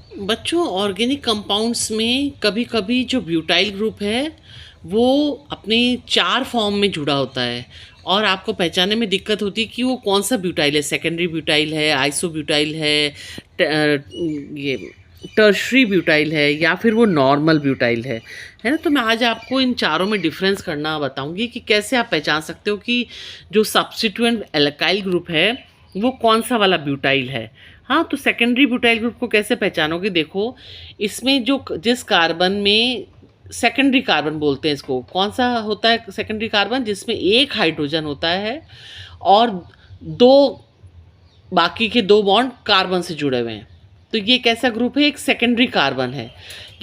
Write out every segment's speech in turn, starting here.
बच्चों, organic compounds में कभी कभी जो ब्यूटाइल ग्रुप है वो अपने 4 फॉर्म में जुड़ा होता है और आपको पहचानने में दिक्कत होती है कि वो कौन सा ब्यूटाइल है। सेकेंडरी ब्यूटाइल है, आइसोब्यूटाइल है, ये टर्शरी ब्यूटाइल है या फिर वो नॉर्मल ब्यूटाइल है ना। तो मैं आज आपको इन चारों में डिफरेंस करना बताऊंगी कि कैसे आप पहचान सकते हो कि जो सब्स्टिट्यूएंट एल्काइल ग्रुप है वो कौन सा वाला ब्यूटाइल है। हाँ, तो सेकेंडरी ब्यूटाइल ग्रुप को कैसे पहचानोगे? देखो, इसमें जो जिस कार्बन में सेकेंडरी कार्बन बोलते हैं इसको, कौन सा होता है सेकेंडरी कार्बन? जिसमें एक हाइड्रोजन होता है और दो बाकी के दो बॉन्ड कार्बन से जुड़े हुए हैं। तो ये कैसा ग्रुप है? एक सेकेंडरी कार्बन है।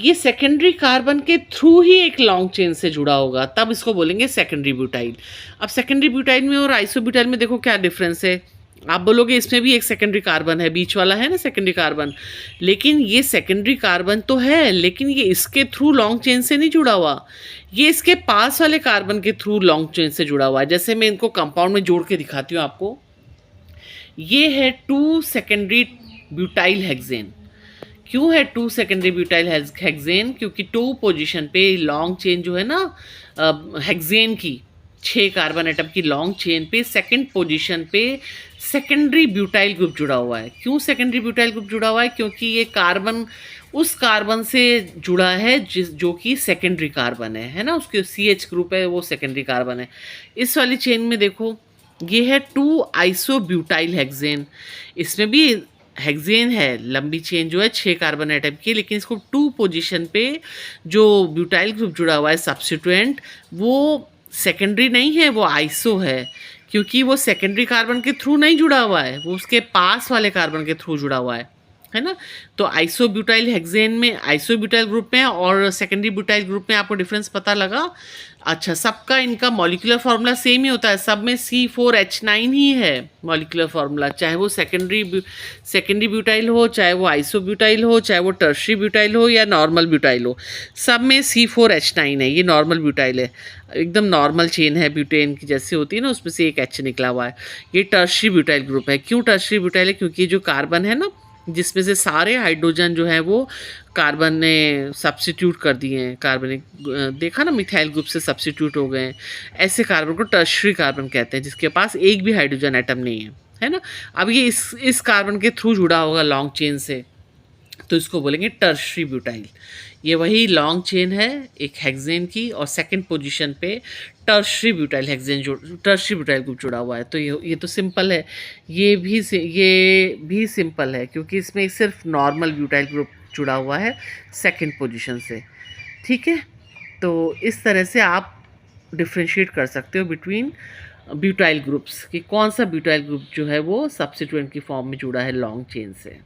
ये सेकेंडरी कार्बन के थ्रू ही एक लॉन्ग चेन से जुड़ा होगा, तब इसको बोलेंगे सेकेंडरी ब्यूटाइल। अब सेकेंडरी ब्यूटाइल में और आइसोब्यूटाइल में देखो क्या डिफरेंस है। आप बोलोगे इसमें भी एक सेकेंडरी कार्बन है, बीच वाला है ना सेकेंडरी कार्बन, लेकिन ये सेकेंडरी कार्बन तो है, लेकिन ये इसके थ्रू लॉन्ग चेन से नहीं जुड़ा हुआ, ये इसके पास वाले कार्बन के थ्रू लॉन्ग चेन से जुड़ा हुआ है। जैसे मैं इनको कंपाउंड में जोड़ के दिखाती हूँ आपको। ये है 2 सेकेंडरी ब्यूटाइल हेक्सेन। क्यों है 2 सेकेंडरी ब्यूटाइल हेक्सेन? क्योंकि 2 पोजीशन पे लॉन्ग चेन जो है ना हेक्सेन की 6 कार्बन एटम की लॉन्ग चेन पे सेकंड पोजीशन पे सेकेंडरी ब्यूटाइल ग्रुप जुड़ा हुआ है। क्यों सेकेंडरी ब्यूटाइल ग्रुप जुड़ा हुआ है? क्योंकि ये कार्बन उस कार्बन से जुड़ा है जिस जो कि सेकेंडरी कार्बन है ना, उसके CH ग्रुप है वो सेकेंडरी कार्बन है। इस वाली चेन में देखो, ये है 2 आइसोब्यूटाइल हेक्सेन। इसमें भी हेक्सेन है, लंबी चेन जो है 6 कार्बन एटम की, लेकिन इसको 2 पोजीशन पे जो ब्यूटाइल ग्रुप जुड़ा हुआ है सब्स्टिट्यूएंट, वो सेकेंडरी नहीं है, वो आइसो है। क्योंकि वो सेकेंडरी कार्बन के थ्रू नहीं जुड़ा हुआ है, वो उसके पास वाले कार्बन के थ्रू जुड़ा हुआ है ना। तो आइसोब्यूटाइल हेक्सेन में आइसोब्यूटाइल ग्रुप में और सेकेंडरी ब्यूटाइल ग्रुप में आपको डिफरेंस पता लगा? अच्छा, सबका इनका मॉलिक्यूलर फार्मूला सेम ही होता है, सब में C4H9 ही है मॉलिक्यूलर फार्मूला, चाहे वो सेकेंडरी ब्यूटाइल हो, चाहे वो आइसोब्यूटाइल हो, चाहे वो टर्शरी ब्यूटाइल हो या नॉर्मल ब्यूटाइल हो, सब में C4H9 है। ये नॉर्मल ब्यूटाइल है, एकदम नॉर्मल चेन है, ब्यूटेन की जैसे होती है ना, उसमें से एक H निकला हुआ है। ये टर्शरी ब्यूटाइल ग्रुप है। क्यों टर्शरी ब्यूटाइल है? क्योंकि ये जो कार्बन है ना, जिसमें से सारे हाइड्रोजन जो है वो कार्बन ने सब्स्टिट्यूट कर दिए हैं, कार्बनिक देखा ना, मिथाइल ग्रुप से सब्स्टिट्यूट हो गए हैं। ऐसे कार्बन को टर्शरी कार्बन कहते हैं, जिसके पास एक भी हाइड्रोजन एटम नहीं है ना। अब ये इस कार्बन के थ्रू जुड़ा होगा लॉन्ग चेन से, तो इसको बोलेंगे टर्शरी ब्यूटाइल। ये वही लॉन्ग चेन है एक हेक्सेन की, और सेकंड पोजीशन पे tertiary butyl hexane tertiary butyl group जुड़ा हुआ है। तो ये तो सिंपल है। ये भी सिंपल है क्योंकि इसमें सिर्फ नॉर्मल ब्यूटाइल ग्रुप जुड़ा हुआ है सेकंड पोजीशन से। ठीक है, तो इस तरह से आप डिफ्रेंशिएट कर सकते हो बिटवीन ब्यूटाइल ग्रुप्स कि कौन सा ब्यूटाइल ग्रुप जो है वो सब्स्टिट्यूएंट की फॉर्म में जुड़ा है लॉन्ग चेन से।